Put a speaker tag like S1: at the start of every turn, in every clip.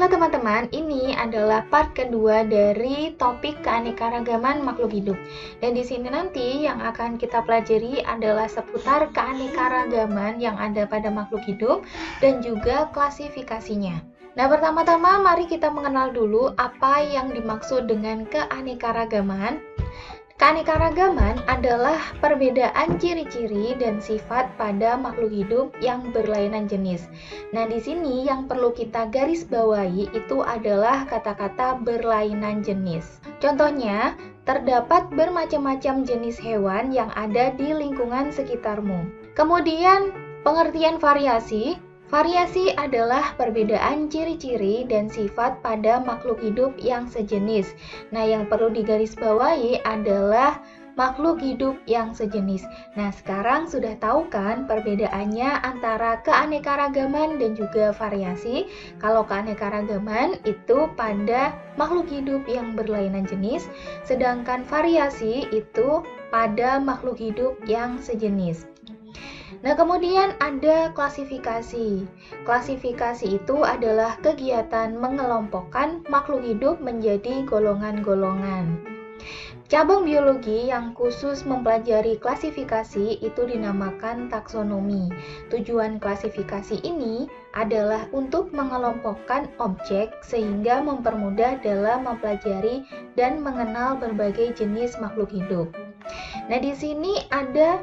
S1: Halo teman-teman, ini adalah part kedua dari topik keanekaragaman makhluk hidup. Dan di sini nanti yang akan kita pelajari adalah seputar keanekaragaman yang ada pada makhluk hidup dan juga klasifikasinya. Nah, pertama-tama mari kita mengenal dulu apa yang dimaksud dengan keanekaragaman. Keanekaragaman adalah perbedaan ciri-ciri dan sifat pada makhluk hidup yang berlainan jenis. Nah, di sini yang perlu kita garis bawahi itu adalah kata-kata berlainan jenis. Contohnya, terdapat bermacam-macam jenis hewan yang ada di lingkungan sekitarmu. Kemudian, pengertian variasi. Variasi adalah perbedaan ciri-ciri dan sifat pada makhluk hidup yang sejenis. Nah, yang perlu digarisbawahi adalah makhluk hidup yang sejenis. Nah, sekarang sudah tahu kan perbedaannya antara keanekaragaman dan juga variasi? Kalau keanekaragaman itu pada makhluk hidup yang berlainan jenis, sedangkan variasi itu pada makhluk hidup yang sejenis. Nah, kemudian ada klasifikasi. Klasifikasi itu adalah kegiatan mengelompokkan makhluk hidup menjadi golongan-golongan. Cabang biologi yang khusus mempelajari klasifikasi itu dinamakan taksonomi. Tujuan klasifikasi ini adalah untuk mengelompokkan objek sehingga mempermudah dalam mempelajari dan mengenal berbagai jenis makhluk hidup. Nah, di sini ada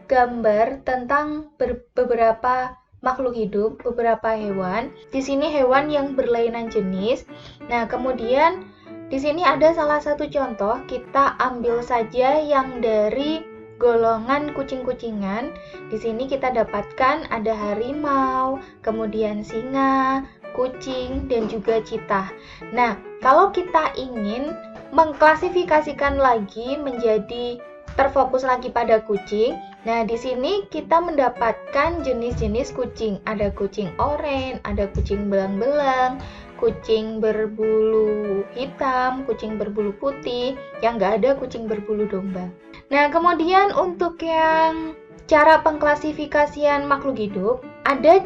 S1: gambar tentang beberapa makhluk hidup, beberapa hewan. Di sini hewan yang berlainan jenis. Nah, kemudian di sini ada salah satu contoh, kita ambil saja yang dari golongan kucing-kucingan. Di sini kita dapatkan ada harimau, kemudian singa, kucing, dan juga cheetah. Nah, kalau kita ingin mengklasifikasikan lagi menjadi terfokus lagi pada kucing. Nah, di sini kita mendapatkan jenis-jenis kucing. Ada kucing oranye, ada kucing belang-belang, kucing berbulu hitam, kucing berbulu putih, yang nggak ada kucing berbulu domba. Nah, kemudian untuk yang cara pengklasifikasian makhluk hidup, ada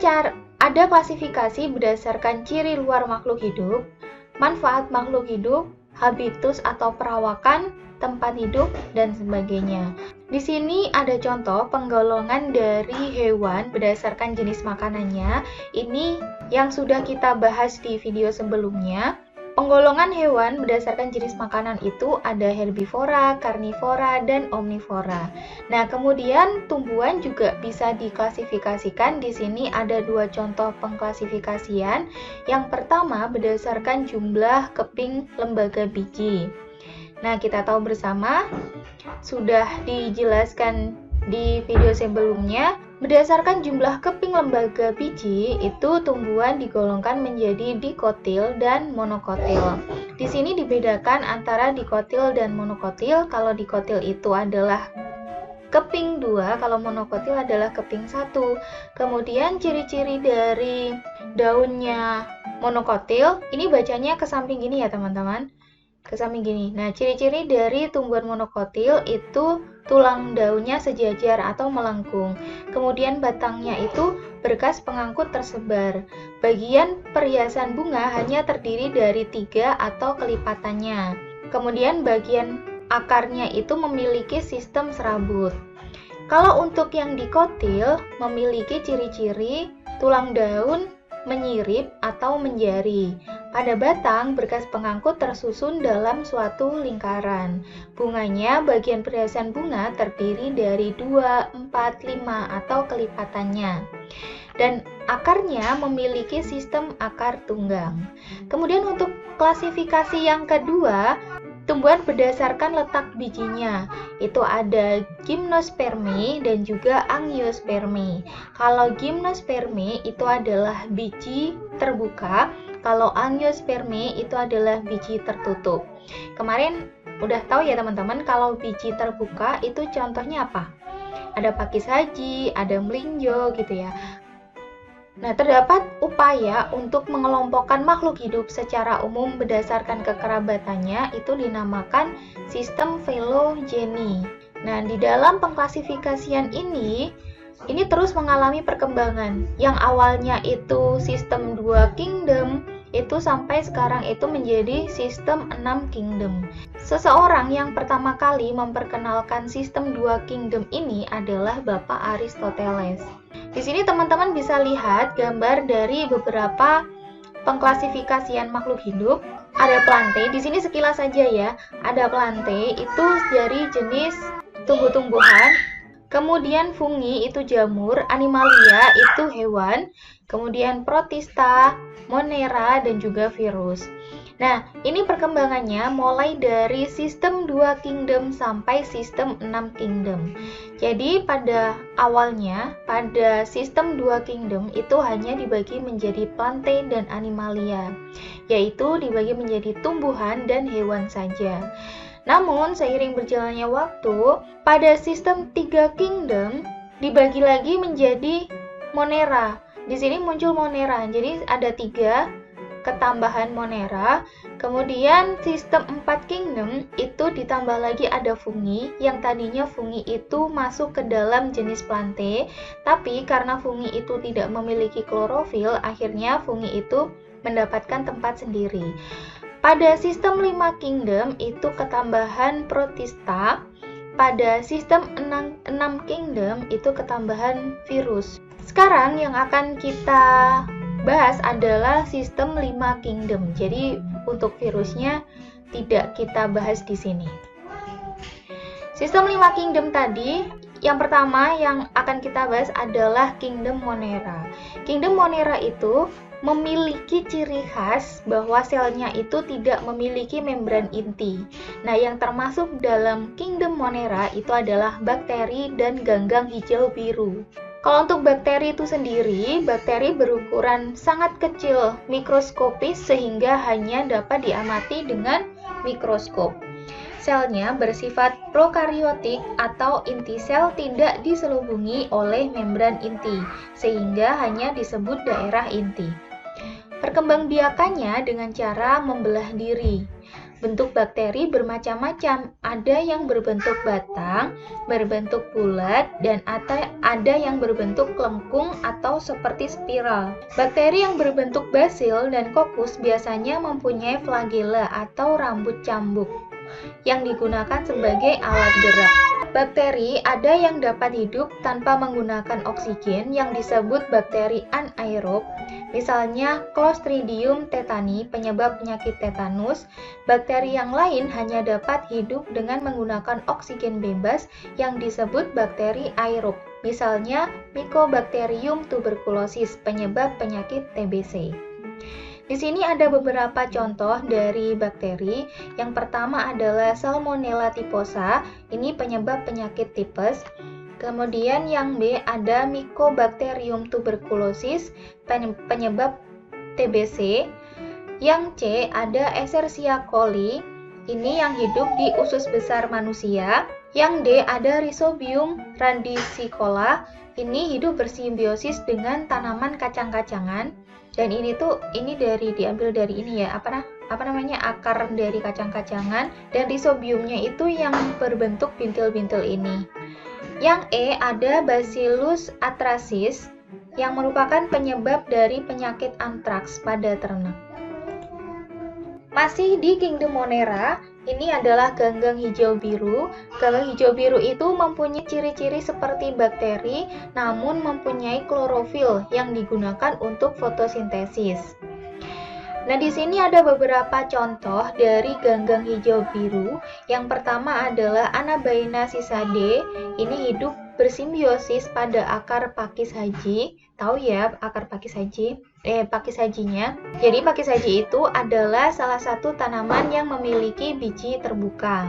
S1: klasifikasi berdasarkan ciri luar makhluk hidup, manfaat makhluk hidup, habitus atau perawakan, tempat hidup, dan sebagainya. Di sini ada contoh penggolongan dari hewan berdasarkan jenis makanannya. Ini yang sudah kita bahas di video sebelumnya. Penggolongan hewan berdasarkan jenis makanan itu ada herbivora, karnivora, dan omnivora. Nah, kemudian tumbuhan juga bisa diklasifikasikan. Di sini ada dua contoh pengklasifikasian. Yang pertama berdasarkan jumlah keping lembaga biji. Nah, kita tahu bersama, sudah dijelaskan di video sebelumnya, berdasarkan jumlah keping lembaga biji, itu tumbuhan digolongkan menjadi dikotil dan monokotil. Di sini dibedakan antara dikotil dan monokotil. Kalau dikotil itu adalah keping 2, kalau monokotil adalah keping 1. Kemudian ciri-ciri dari daunnya monokotil, ini bacanya ke samping gini ya teman-teman. Ke samping gini. Nah, ciri-ciri dari tumbuhan monokotil itu tulang daunnya sejajar atau melengkung. Kemudian batangnya itu berkas pengangkut tersebar. Bagian perhiasan bunga hanya terdiri dari 3 atau kelipatannya. Kemudian bagian akarnya itu memiliki sistem serabut. Kalau untuk yang dikotil memiliki ciri-ciri tulang daun menyirip atau menjari. Pada batang, berkas pengangkut tersusun dalam suatu lingkaran. Bunganya, bagian perhiasan bunga terdiri dari 2, 4, 5 atau kelipatannya. Dan akarnya memiliki sistem akar tunggang. Kemudian untuk klasifikasi yang kedua, tumbuhan berdasarkan letak bijinya. Itu ada gimnospermi dan juga angiospermi. Kalau gimnospermi itu adalah biji terbuka, kalau angiospermi itu adalah biji tertutup. Kemarin udah tahu ya teman-teman, kalau biji terbuka itu contohnya apa? Ada pakis haji, ada melinjo gitu ya. Nah, terdapat upaya untuk mengelompokkan makhluk hidup secara umum berdasarkan kekerabatannya, itu dinamakan sistem filogeni. Nah, di dalam pengklasifikasian ini terus mengalami perkembangan. Yang awalnya itu sistem 2 kingdom, itu sampai sekarang itu menjadi sistem 6 kingdom. Seseorang yang pertama kali memperkenalkan sistem 2 kingdom ini adalah Bapak Aristoteles. Di sini teman-teman bisa lihat gambar dari beberapa pengklasifikasian makhluk hidup. Ada plantae, di sini sekilas saja ya. Ada plantae itu dari jenis tumbuh-tumbuhan. Kemudian fungi itu jamur, animalia itu hewan, kemudian protista, monera, dan juga virus. Nah, ini perkembangannya mulai dari sistem 2 kingdom sampai sistem 6 kingdom. Jadi pada awalnya, pada sistem 2 kingdom itu hanya dibagi menjadi plantae dan animalia, yaitu dibagi menjadi tumbuhan dan hewan saja. Namun, seiring berjalannya waktu, pada sistem 3 kingdom dibagi lagi menjadi monera. Di sini muncul monera, jadi ada 3 ketambahan monera. Kemudian sistem 4 kingdom itu ditambah lagi ada fungi, yang tadinya fungi itu masuk ke dalam jenis plantae, tapi karena fungi itu tidak memiliki klorofil, akhirnya fungi itu mendapatkan tempat sendiri. Pada sistem 5 kingdom itu ketambahan protista, pada sistem 6 kingdom itu ketambahan virus. Sekarang yang akan kita bahas adalah sistem 5 kingdom. Jadi untuk virusnya tidak kita bahas di sini. Sistem 5 kingdom tadi, yang pertama yang akan kita bahas adalah kingdom monera. Kingdom monera itu memiliki ciri khas bahwa selnya itu tidak memiliki membran inti. Nah, yang termasuk dalam kingdom monera itu adalah bakteri dan ganggang hijau biru. Kalau untuk bakteri itu sendiri, bakteri berukuran sangat kecil, mikroskopis sehingga hanya dapat diamati dengan mikroskop. Selnya bersifat prokariotik atau inti sel tidak diselubungi oleh membran inti, sehingga hanya disebut daerah inti. Perkembangbiakannya dengan cara membelah diri. Bentuk bakteri bermacam-macam, ada yang berbentuk batang, berbentuk bulat, dan ada yang berbentuk lengkung atau seperti spiral. Bakteri yang berbentuk basil dan kokus biasanya mempunyai flagella atau rambut cambuk yang digunakan sebagai alat gerak. Bakteri ada yang dapat hidup tanpa menggunakan oksigen yang disebut bakteri anaerob, misalnya Clostridium tetani penyebab penyakit tetanus. Bakteri yang lain hanya dapat hidup dengan menggunakan oksigen bebas yang disebut bakteri aerob, misalnya Mycobacterium tuberculosis penyebab penyakit TBC. Di sini ada beberapa contoh dari bakteri. Yang pertama adalah Salmonella typhosa, ini penyebab penyakit tipes. Kemudian yang B ada Mycobacterium tuberculosis, penyebab TBC. Yang C ada Escherichia coli, ini yang hidup di usus besar manusia. Yang D ada Rhizobium radicicola, ini hidup bersimbiosis dengan tanaman kacang-kacangan. Dan ini diambil dari ini ya, apa namanya, akar dari kacang-kacangan, dan rhizobiumnya itu yang berbentuk bintil-bintil ini. Yang E ada Bacillus atrasis yang merupakan penyebab dari penyakit antraks pada ternak. Masih di kingdom monera, ini adalah ganggang hijau biru. Ganggang hijau biru itu mempunyai ciri-ciri seperti bakteri, namun mempunyai klorofil yang digunakan untuk fotosintesis. Nah, di sini ada beberapa contoh dari ganggang hijau biru. Yang pertama adalah Anabaena sisade. Ini hidup bersimbiosis pada akar pakis haji. Tahu ya akar pakis haji? Pakis hajinya. Jadi pakis haji itu adalah salah satu tanaman yang memiliki biji terbuka.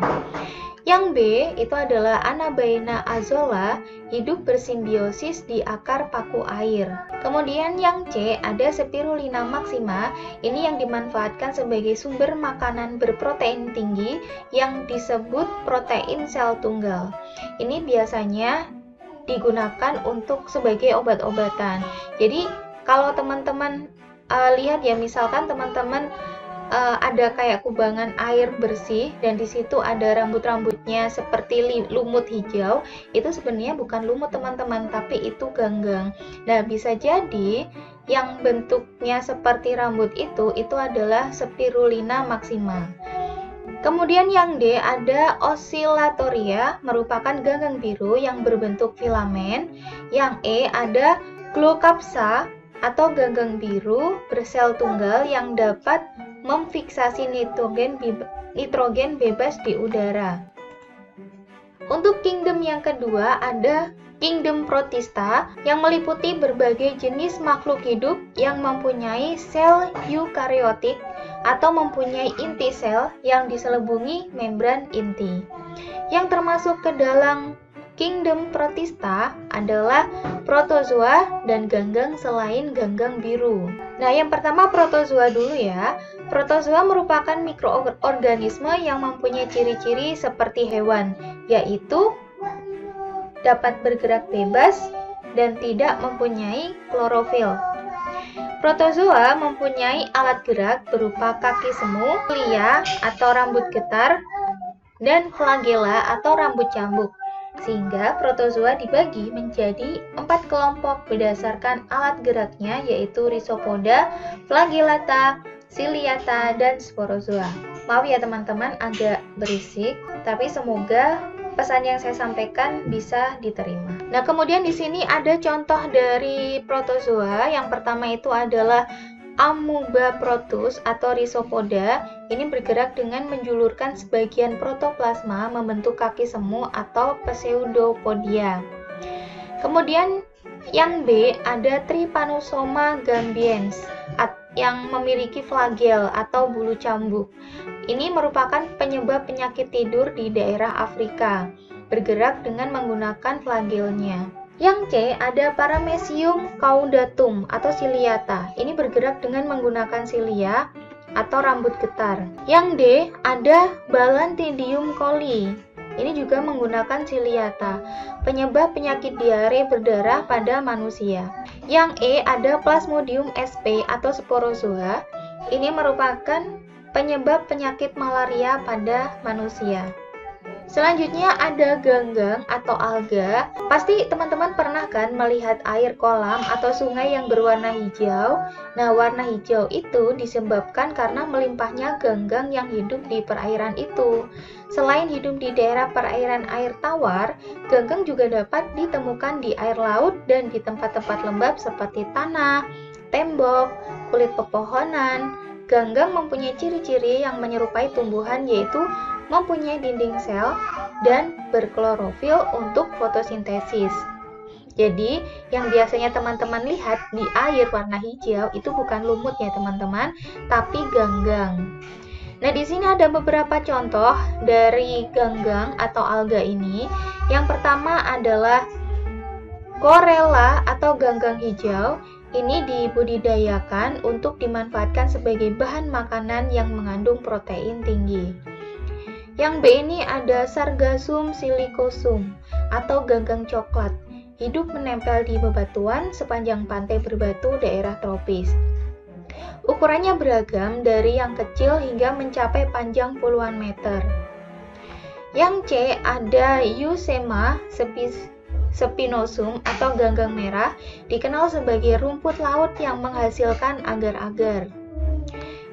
S1: Yang B itu adalah Anabaena azolla, hidup bersimbiosis di akar paku air. Kemudian yang C ada Spirulina maxima, ini yang dimanfaatkan sebagai sumber makanan berprotein tinggi yang disebut protein sel tunggal. Ini biasanya digunakan untuk sebagai obat-obatan. Jadi kalau teman-teman lihat ya, misalkan teman-teman ada kayak kubangan air bersih dan di situ ada rambut-rambutnya seperti lumut hijau, itu sebenarnya bukan lumut teman-teman, tapi itu ganggang. Nah, bisa jadi yang bentuknya seperti rambut itu adalah Spirulina maxima. Kemudian yang D ada Oscillatoria, merupakan ganggang biru yang berbentuk filamen. Yang E ada Glaucapsa atau ganggang biru bersel tunggal yang dapat memfiksasi nitrogen bebas di udara. Untuk kingdom yang kedua ada Kingdom Protista yang meliputi berbagai jenis makhluk hidup yang mempunyai sel eukariotik atau mempunyai inti sel yang diselubungi membran inti. Yang termasuk ke dalam Kingdom Protista adalah protozoa dan ganggang selain ganggang biru. Nah, yang pertama protozoa dulu ya. Protozoa merupakan mikroorganisme yang mempunyai ciri-ciri seperti hewan, yaitu dapat bergerak bebas dan tidak mempunyai klorofil. Protozoa mempunyai alat gerak berupa kaki semu, cilia atau rambut getar, dan flagela atau rambut cambuk. Sehingga protozoa dibagi menjadi 4 kelompok berdasarkan alat geraknya, yaitu Rhizopoda, Flagellata, Ciliata, dan Sporozoa. Maaf ya teman-teman, agak berisik, tapi semoga pesan yang saya sampaikan bisa diterima. Nah, kemudian di sini ada contoh dari protozoa. Yang pertama itu adalah Amoeba protus atau Rhizopoda. Ini bergerak dengan menjulurkan sebagian protoplasma membentuk kaki semu atau Pseudopodia. Kemudian yang B ada Trypanosoma gambiens yang memiliki flagel atau bulu cambuk. Ini merupakan penyebab penyakit tidur di daerah Afrika, bergerak dengan menggunakan flagelnya. Yang C ada Paramecium caudatum atau ciliata. Ini bergerak dengan menggunakan cilia atau rambut getar. Yang D ada Balantidium coli. Ini juga menggunakan ciliata, penyebab penyakit diare berdarah pada manusia. Yang E ada Plasmodium sp atau sporozoa. Ini merupakan penyebab penyakit malaria pada manusia. Selanjutnya ada ganggang atau alga. Pasti teman-teman pernah kan melihat air kolam atau sungai yang berwarna hijau. Nah, warna hijau itu disebabkan karena melimpahnya ganggang yang hidup di perairan itu. Selain hidup di daerah perairan air tawar, ganggang juga dapat ditemukan di air laut dan di tempat-tempat lembab seperti tanah, tembok, kulit pepohonan. Ganggang mempunyai ciri-ciri yang menyerupai tumbuhan, yaitu mempunyai dinding sel dan berklorofil untuk fotosintesis. Jadi, yang biasanya teman-teman lihat di air warna hijau itu bukan lumut ya teman-teman, tapi ganggang. Nah, di sini ada beberapa contoh dari ganggang atau alga ini. Yang pertama adalah Chlorella atau ganggang hijau. Ini dibudidayakan untuk dimanfaatkan sebagai bahan makanan yang mengandung protein tinggi. Yang B ini ada Sargassum silicosum atau ganggang coklat. Hidup menempel di bebatuan sepanjang pantai berbatu daerah tropis. Ukurannya beragam dari yang kecil hingga mencapai panjang puluhan meter. Yang C ada Eusema spinosum atau ganggang merah, dikenal sebagai rumput laut yang menghasilkan agar-agar.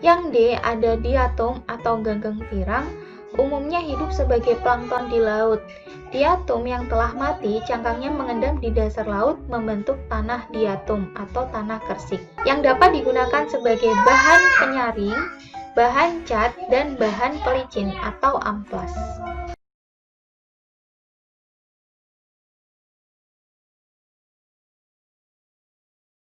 S1: Yang D ada Diatom atau ganggang pirang, umumnya hidup sebagai plankton di laut. Diatom yang telah mati, cangkangnya mengendam di dasar laut membentuk tanah diatom atau tanah kersik, yang dapat digunakan sebagai bahan penyaring, bahan cat, dan bahan pelicin atau amplas.